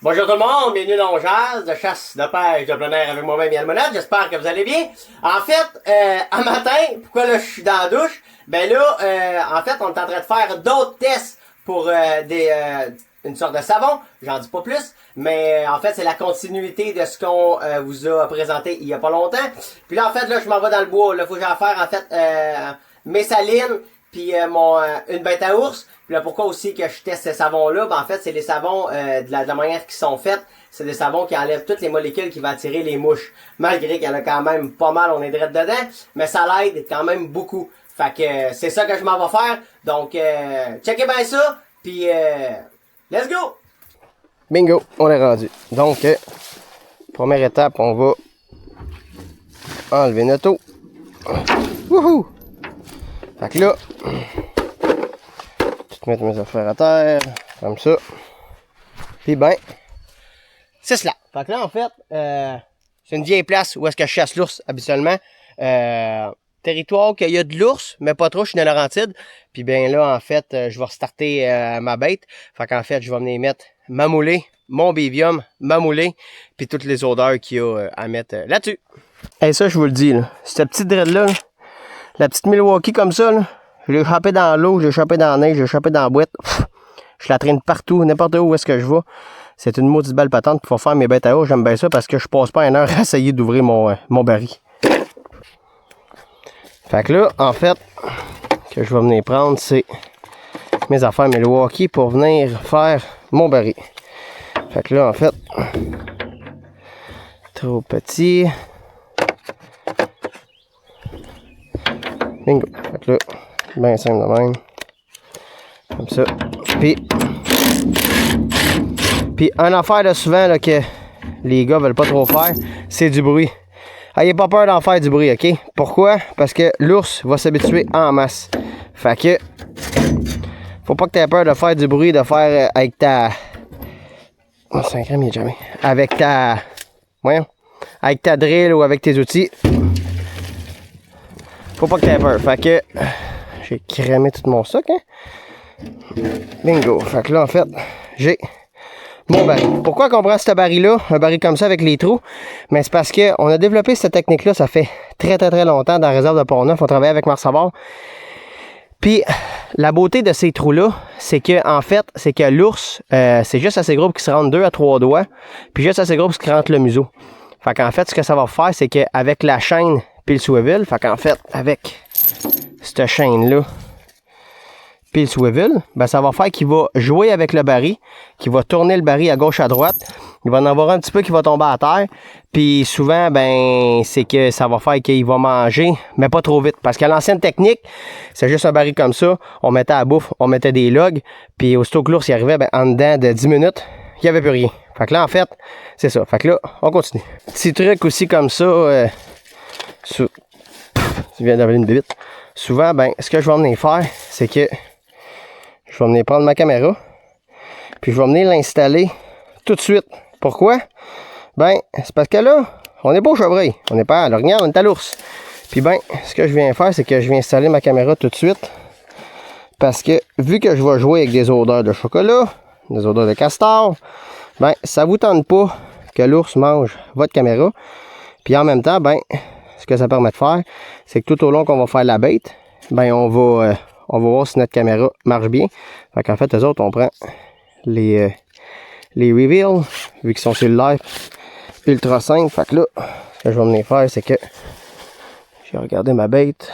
Bonjour tout le monde, bienvenue dans mon jazz de chasse, de pêche, de plein air avec moi-même Yann Monette. J'espère que vous allez bien. En fait, un matin, pourquoi là je suis dans la douche? Ben là, en fait, on est en train de faire d'autres tests pour une sorte de savon. J'en dis pas plus, mais en fait, c'est la continuité de ce qu'on vous a présenté il y a pas longtemps. Puis là, en fait, là, je m'en vais dans le bois. Là, faut que j'en faire, en fait, mes salines, puis une bête à ours. Puis là, pourquoi aussi que je teste ces savons-là? Ben, en fait, c'est les savons de la manière qu'ils sont faits. C'est des savons qui enlèvent toutes les molécules qui vont attirer les mouches. Malgré qu'il y en a quand même pas mal, on est direct dedans. Mais ça l'aide quand même beaucoup. Fait que c'est ça que je m'en vais faire. Donc, checkez bien ça. Puis, let's go! Bingo, on est rendu. Donc, première étape, on va enlever notre eau. Wouhou! Fait que là, je vais mettre mes affaires à terre, comme ça. Puis ben, c'est cela. Fait que là, en fait, c'est une vieille place où est-ce que je chasse l'ours habituellement. Territoire qu'il y a de l'ours, mais pas trop, je suis dans la Laurentide. Puis ben là, en fait, je vais restarter ma bête. Fait qu'en fait, je vais venir mettre ma moulée, mon bévium, ma moulée, puis toutes les odeurs qu'il y a à mettre là-dessus. Et ça, je vous le dis, là, cette petite dread-là, la petite Milwaukee comme ça, là, je l'ai chopé dans l'eau, je l'ai chopé dans la neige, je l'ai chopé dans la boîte. Je la traîne partout, n'importe où est-ce que je vais. C'est une maudite belle patente pour faire mes bêtes à eau. J'aime bien ça parce que je passe pas une heure à essayer d'ouvrir mon baril. Fait que là, en fait, que je vais venir prendre, c'est mes affaires Milwaukee pour venir faire mon baril. Fait que là, en fait, trop petit. Bingo. Fait que là, bien simple de même. Comme ça. Puis une affaire là, souvent là, que les gars veulent pas trop faire, c'est du bruit. Ayez pas peur d'en faire du bruit, ok? Pourquoi? Parce que l'ours va s'habituer en masse. Fait que faut pas que tu aies peur de faire du bruit, de faire avec ta... Oh, 5 grammes, il est jamais. Avec ta... Voyons. Avec ta drill ou avec tes outils. Faut pas que tu aies peur. Fait que... J'ai cramé tout mon stock, hein? Bingo. Fait que là, en fait, j'ai mon baril. Pourquoi qu'on prend ce baril-là, un baril comme ça avec les trous? Mais c'est parce qu'on a développé cette technique-là, ça fait très longtemps dans la réserve de Pont-Neuf. On travaille avec Marc Savard. Puis, la beauté de ces trous-là, c'est que, en fait, c'est que l'ours, c'est juste assez gros pour qu'il se rentre 2 à 3 doigts, puis juste assez gros pour qu'il rentre le museau. Fait qu'en fait, ce que ça va faire, c'est qu'avec la chaîne puis le swivel, fait qu'en fait, avec cette chaîne-là, puis le swivel, ben ça va faire qu'il va jouer avec le baril, qu'il va tourner le baril à gauche à droite, il va en avoir un petit peu qui va tomber à terre, puis souvent, ben c'est que ça va faire qu'il va manger, mais pas trop vite, parce que l'ancienne technique, c'est juste un baril comme ça, on mettait à la bouffe, on mettait des logs, puis aussitôt que l'ours y arrivait, ben en dedans de 10 minutes, il n'y avait plus rien. Fait que là, en fait, c'est ça. Fait que là, on continue. Petit truc aussi comme ça, tu viens d'avaler une bébite. Souvent, ben, ce que je vais venir faire, c'est que je vais venir prendre ma caméra, puis je vais venir l'installer tout de suite. Pourquoi? Ben, c'est parce que là, on n'est pas au chevreuil, on n'est pas à l'orignal, on est à l'ours. Puis ben, ce que je viens faire, c'est que je viens installer ma caméra tout de suite, parce que vu que je vais jouer avec des odeurs de chocolat, des odeurs de castor, ben, ça vous tente pas que l'ours mange votre caméra. Puis en même temps, ben, ce que ça permet de faire, c'est que tout au long qu'on va faire la bête, ben, on va voir si notre caméra marche bien. Fait qu'en fait, eux autres, on prend les reveals, vu qu'ils sont sur le live, ultra simple. Fait que là, ce que je vais venir faire, c'est que j'ai regardé ma bête.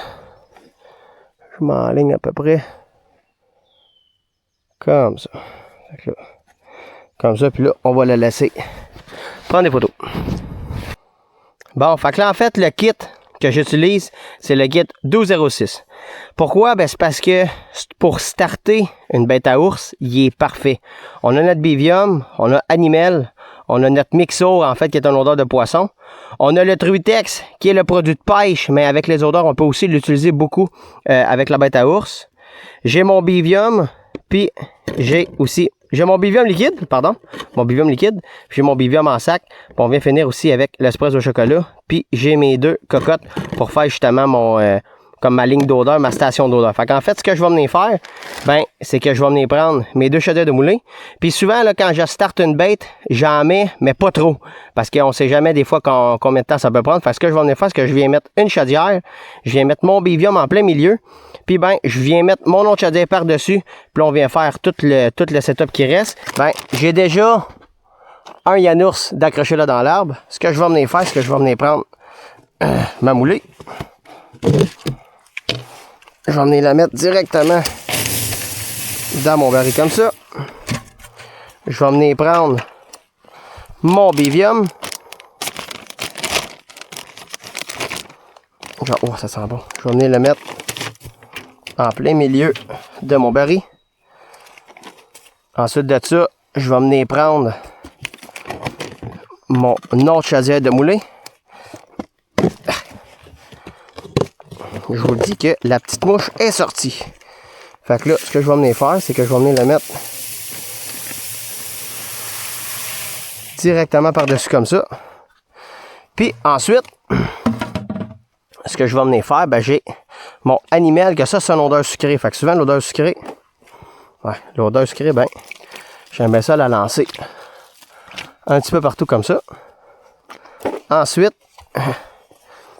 Je m'enligne à peu près comme ça. Fait que là, comme ça, puis là, on va la laisser prendre des photos. Bon, fait que là, en fait, le kit que j'utilise, c'est le kit 1206. Pourquoi? Ben, c'est parce que pour starter une bête à ours, il est parfait. On a notre bévium, on a Animal, on a notre Mixo, en fait, qui est un odeur de poisson. On a le Truitex, qui est le produit de pêche, mais avec les odeurs, on peut aussi l'utiliser beaucoup avec la bête à ours. J'ai mon bévium, puis j'ai mon bévium liquide, puis j'ai mon bévium en sac, puis on vient finir aussi avec l'espresso au chocolat, puis j'ai mes 2 cocottes pour faire justement mon comme ma ligne d'odeur, ma station d'odeur. Fait qu'en fait, ce que je vais venir faire, ben, c'est que je vais venir prendre mes 2 chaudières de moulin. Puis souvent, là, quand je starte une bête, j'en mets, mais pas trop. Parce qu'on sait jamais des fois combien de temps ça peut prendre. Fait que ce que je vais venir faire, c'est que je viens mettre une chaudière, je viens mettre mon bivium en plein milieu. Puis ben, je viens mettre mon autre chaudière par-dessus. Puis on vient faire tout le setup qui reste. Ben, j'ai déjà un Yanours d'accrocher là dans l'arbre. Ce que je vais venir faire, c'est que je vais venir prendre ma moulée. Je vais venir la mettre directement dans mon baril comme ça. Je vais venir prendre mon bivium. Oh, ça sent bon. Je vais venir le mettre en plein milieu de mon baril. Ensuite de ça, je vais venir prendre mon autre chaudière de moulin. Je vous dis que la petite mouche est sortie. Fait que là, ce que je vais venir faire, c'est que je vais venir le mettre directement par-dessus comme ça. Puis ensuite, ce que je vais venir faire, ben j'ai mon animal, que ça c'est une odeur sucrée. Fait que souvent l'odeur sucrée, ouais, l'odeur sucrée, ben, j'aime bien ça la lancer un petit peu partout comme ça. Ensuite,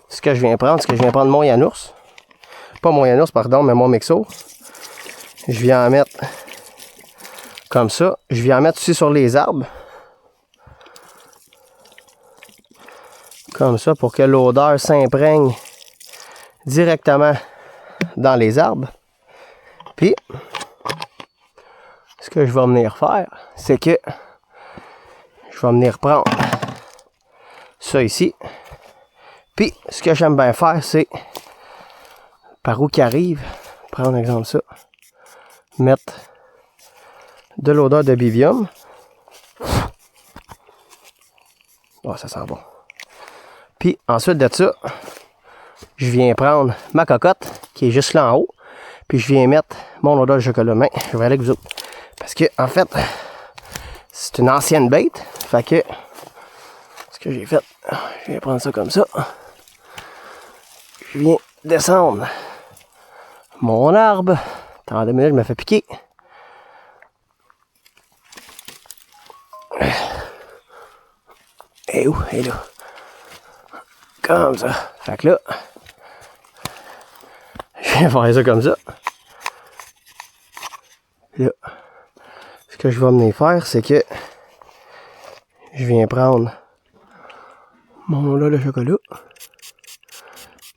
ce que je viens prendre, c'est que je viens prendre mon Yanours. Pas mon Yanours, pardon, mais mon Mixo. Je viens en mettre comme ça. Je viens en mettre aussi sur les arbres. Comme ça, pour que l'odeur s'imprègne directement dans les arbres. Puis, ce que je vais venir faire, c'est que je vais venir prendre ça ici. Puis, ce que j'aime bien faire, c'est par où qu'il arrive, prendre exemple ça, mettre de l'odeur de bivium. Oh, ça sent bon. Puis, ensuite de ça, je viens prendre ma cocotte, qui est juste là en haut, puis je viens mettre mon odeur de chocolat. Mais je vais aller avec vous autres. Parce que, en fait, c'est une ancienne bête. Fait que, ce que j'ai fait, je viens prendre ça comme ça. Je viens descendre mon arbre. Attends 2 minutes, je me fais piquer. Et où? Et là. Comme ça. Fait que là, je viens faire ça comme ça. Là, ce que je vais venir faire, c'est que je viens prendre mon lait de chocolat.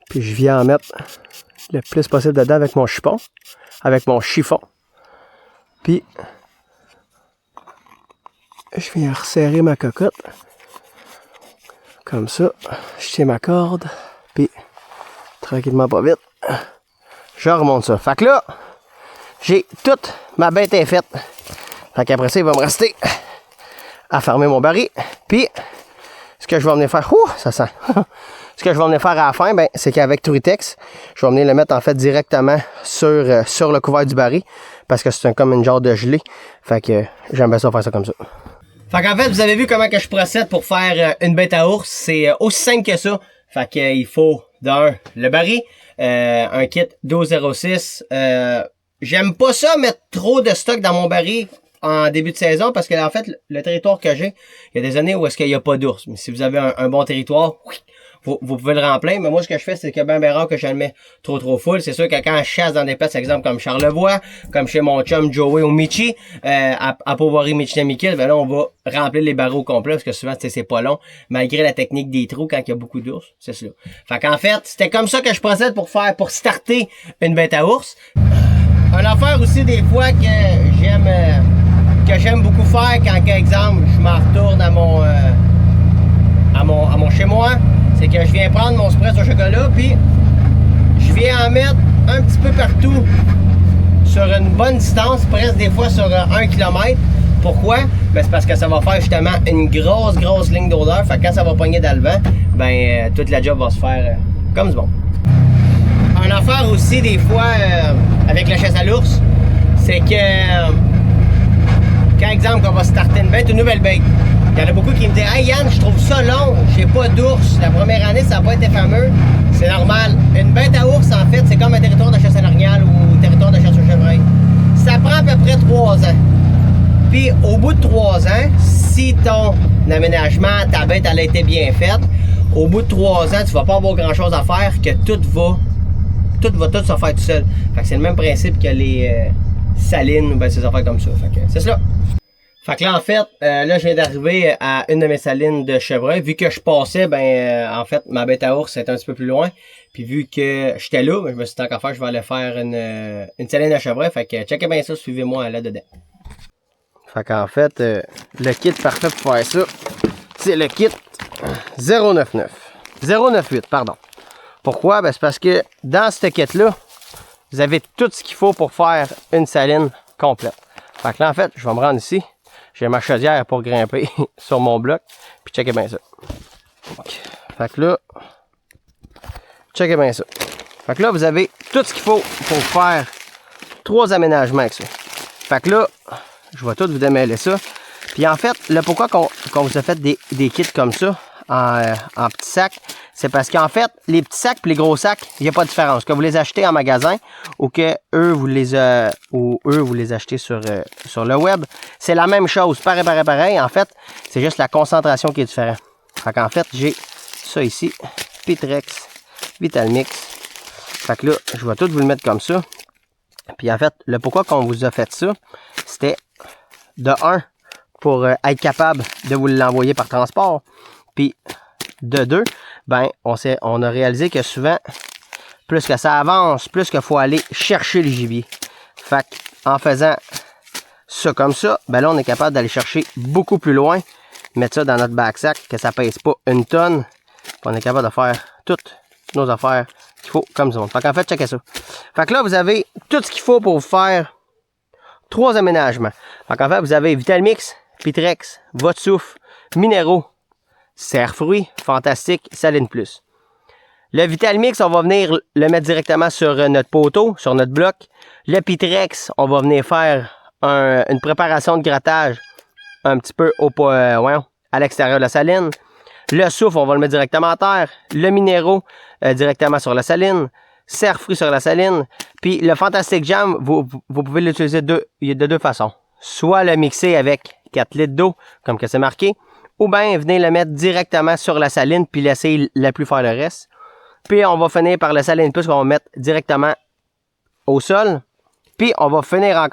Puis je viens en mettre le plus possible dedans avec mon chiffon. Avec mon chiffon. Puis je viens resserrer ma cocotte. Comme ça. Je tiens ma corde. Puis tranquillement pas vite. Je remonte ça. Fait que là, j'ai toute ma bête est faite. Fait qu'après ça, il va me rester à fermer mon baril. Puis ce que je vais venir faire. Ouh, ça sent. Ce que je vais venir faire à la fin, ben, c'est qu'avec Turitex, je vais venir le mettre en fait directement sur le couvert du baril. Parce que c'est comme une genre de gelée. Fait que j'aime bien ça faire ça comme ça. Fait qu'en fait, vous avez vu comment que je procède pour faire une bête à ours. C'est aussi simple que ça. Fait qu'il faut d'un, le baril, un kit 1206. J'aime pas ça mettre trop de stock dans mon baril en début de saison parce que en fait, le territoire que j'ai, il y a des années où est-ce qu'il n'y a pas d'ours. Mais si vous avez un bon territoire, vous pouvez le remplir. Mais moi, ce que je fais, c'est que bien rare que je le mets trop full. C'est sûr que quand je chasse dans des places, exemple comme Charlevoix, comme chez mon chum Joey ou Michi, à Pauvoirie Michinaméquille, ben là, on va remplir les barreaux au complet parce que souvent, c'est pas long, malgré la technique des trous quand il y a beaucoup d'ours. C'est ça. Fait qu'en fait, c'était comme ça que je procède pour starter une bête à ours. Une affaire aussi des fois que j'aime beaucoup faire quand, par exemple, je m'en retourne à mon chez moi, c'est que je viens prendre mon spray au chocolat puis je viens en mettre un petit peu partout sur une bonne distance, presque des fois sur 1 km. Pourquoi? Ben c'est parce que ça va faire justement une grosse ligne d'odeur. Fait que quand ça va pogner dans le vent, ben toute la job va se faire comme du bon. Une affaire aussi des fois avec la chasse à l'ours, c'est que quand exemple qu'on va starter une bête, une nouvelle bête, Il y en a beaucoup qui me disent « Hey Yann, je trouve ça long, j'ai pas d'ours. La première année, ça n'a pas été fameux. » C'est normal. Une bête à ours, en fait, c'est comme un territoire de chasse à l'orignal ou un territoire de chasse au chevreuil. Ça prend à peu près 3 ans. Puis au bout de 3 ans, si ton aménagement, ta bête, elle a été bien faite, au bout de 3 ans, tu vas pas avoir grand chose à faire, que tout va se faire tout seul. Fait que c'est le même principe que les salines ou ben ces affaires comme ça. Fait que c'est cela. Fait que là, en fait, là, je viens d'arriver à une de mes salines de chevreuil. Vu que je passais, en fait, ma bête à ours était un petit peu plus loin. Puis vu que j'étais là, je me suis dit, tant qu'à faire, je vais aller faire une saline de chevreuil. Fait que checkez bien ça, suivez-moi là-dedans. Fait qu'en fait, le kit parfait pour faire ça, c'est le kit 099. 098, pardon. Pourquoi? Ben, c'est parce que dans ce kit-là, vous avez tout ce qu'il faut pour faire une saline complète. Fait que là, en fait, je vais me rendre ici. J'ai ma chaudière pour grimper sur mon bloc. Puis checkez bien ça. Okay. Fait que là, checkez bien ça. Fait que là, vous avez tout ce qu'il faut pour faire 3 aménagements avec ça. Fait que là, je vais tout vous démêler ça. Puis en fait, le pourquoi qu'on vous a fait des kits comme ça, en petits sacs, c'est parce qu'en fait, les petits sacs et les gros sacs, il n'y a pas de différence. Que vous les achetez en magasin ou que eux vous les achetez sur le web, c'est la même chose, pareil. En fait, c'est juste la concentration qui est différente. Fait qu'en fait, j'ai ça ici, Pitrex, Vitalmix. Fait que là, je vais tout vous le mettre comme ça. Puis en fait, le pourquoi qu'on vous a fait ça, c'était de 1 pour être capable de vous l'envoyer par transport. Puis de 2, ben on a réalisé que souvent, plus que ça avance, plus qu'il faut aller chercher les gibiers. Fait en faisant ça comme ça, ben là on est capable d'aller chercher beaucoup plus loin, mettre ça dans notre backsack, que ça pèse pas 1 tonne. Puis on est capable de faire toutes nos affaires qu'il faut comme ça. Fait qu'en fait, checkez ça. Fait que là, vous avez tout ce qu'il faut pour vous faire 3 aménagements. Fait qu'en fait, vous avez Vitalmix, Pitrex, Votre Souffle, Minéraux, Cerfruit, Fantastique, Saline Plus. Le Vitalmix, on va venir le mettre directement sur notre poteau, sur notre bloc. Le Pitrex, on va venir faire une préparation de grattage un petit peu à l'extérieur de la saline. Le Souffle, on va le mettre directement à terre. Le Minéraux, directement sur la saline. Cerfruit sur la saline. Puis le Fantastic Jam, vous pouvez l'utiliser de 2 façons. Soit le mixer avec 4 litres d'eau, comme que c'est marqué, ou bien venez le mettre directement sur la saline puis laisser la pluie faire le reste. Puis on va finir par la saline plus qu'on va mettre directement au sol. Puis on va finir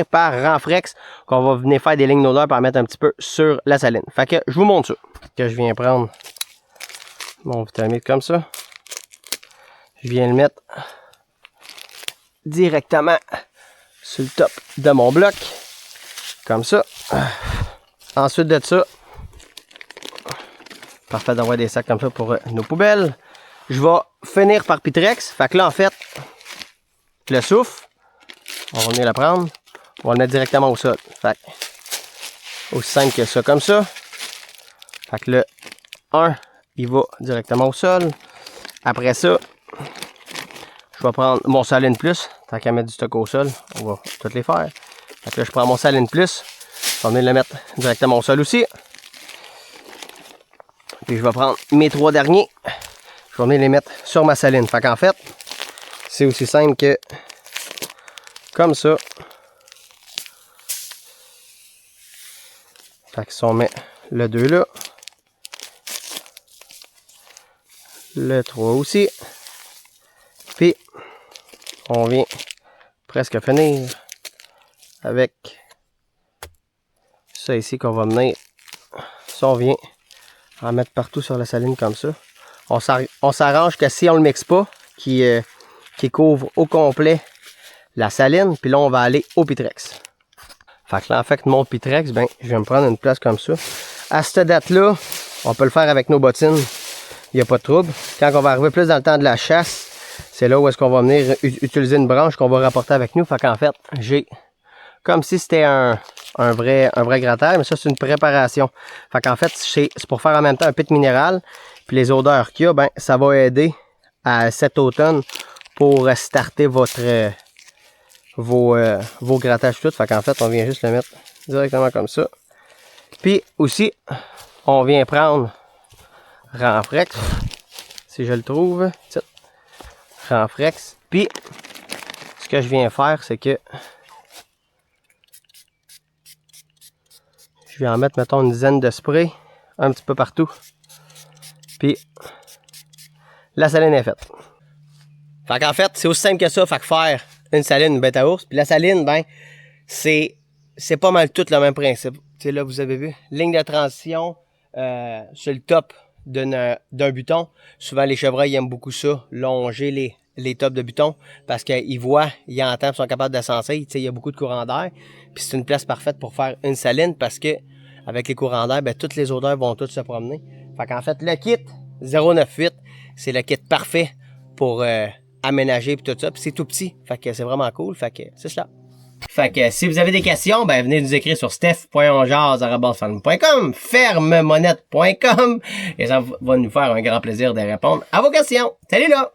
par Renfrex, qu'on va venir faire des lignes d'odeur pour mettre un petit peu sur la saline. Fait que je vous montre ça. Que je viens prendre mon Vitamix comme ça. Je viens le mettre directement sur le top de mon bloc. Comme ça. Ensuite de ça, parfait d'avoir des sacs comme ça pour nos poubelles. Je vais finir par Pitrex. Fait que là, en fait, le Souffle, on va venir le prendre. On va le mettre directement au sol. Fait que, aussi simple que ça, comme ça. Fait que le 1, il va directement au sol. Après ça, je vais prendre mon Saline Plus. Tant qu'à mettre du stock au sol, on va toutes les faire. Fait que là, je prends mon Saline Plus. Je vais venir le mettre directement au sol aussi. Puis je vais prendre mes 3 derniers. Je vais venir les mettre sur ma saline. Fait qu'en fait, c'est aussi simple que comme ça. Fait que si on met le 2 là. Le 3 aussi. Puis, on vient presque finir avec ça ici qu'on va venir. Ça, on vient en mettre partout sur la saline comme ça. On s'arrange que si on le mixe pas, qui couvre au complet la saline, puis là, on va aller au Pitrex. Fait que là, en fait, mon Pitrex, ben, je vais me prendre une place comme ça. À cette date-là, on peut le faire avec nos bottines. Il n'y a pas de trouble. Quand on va arriver plus dans le temps de la chasse, c'est là où est-ce qu'on va venir utiliser une branche qu'on va rapporter avec nous. Fait qu'en fait, j'ai comme si c'était un vrai grattage, mais ça, c'est une préparation. Fait qu'en fait, c'est pour faire en même temps un pit minéral. Puis les odeurs qu'il y a, ben, ça va aider à cet automne pour starter vos grattages tout. Fait qu'en fait, on vient juste le mettre directement comme ça. Puis aussi, on vient prendre Renfrex, si je le trouve. Renfrex. Puis, ce que je viens faire, c'est que je vais en mettre, mettons, une dizaine de sprays, un petit peu partout. Puis, la saline est faite. Fait qu'en fait, c'est aussi simple que ça. Fait que faire une saline, une bête à ours. Puis la saline, ben, c'est pas mal tout le même principe. Tu sais, là, vous avez vu, ligne de transition sur le top d'un buton. Souvent, les chevreuils ils aiment beaucoup ça, longer les tops de buton, parce qu'ils voient, ils entendent, ils sont capables de sentir. Tu sais, il y a beaucoup de courant d'air. Puis c'est une place parfaite pour faire une saline, parce que avec les courants d'air, ben, toutes les odeurs vont toutes se promener. Fait qu'en fait, le kit 098, c'est le kit parfait pour aménager puis tout ça. Puis c'est tout petit. Fait que c'est vraiment cool. Fait que c'est ça. Fait que si vous avez des questions, ben venez nous écrire sur steph.onjase@farm.com, fermemonette.com et ça va nous faire un grand plaisir de répondre à vos questions. Salut là!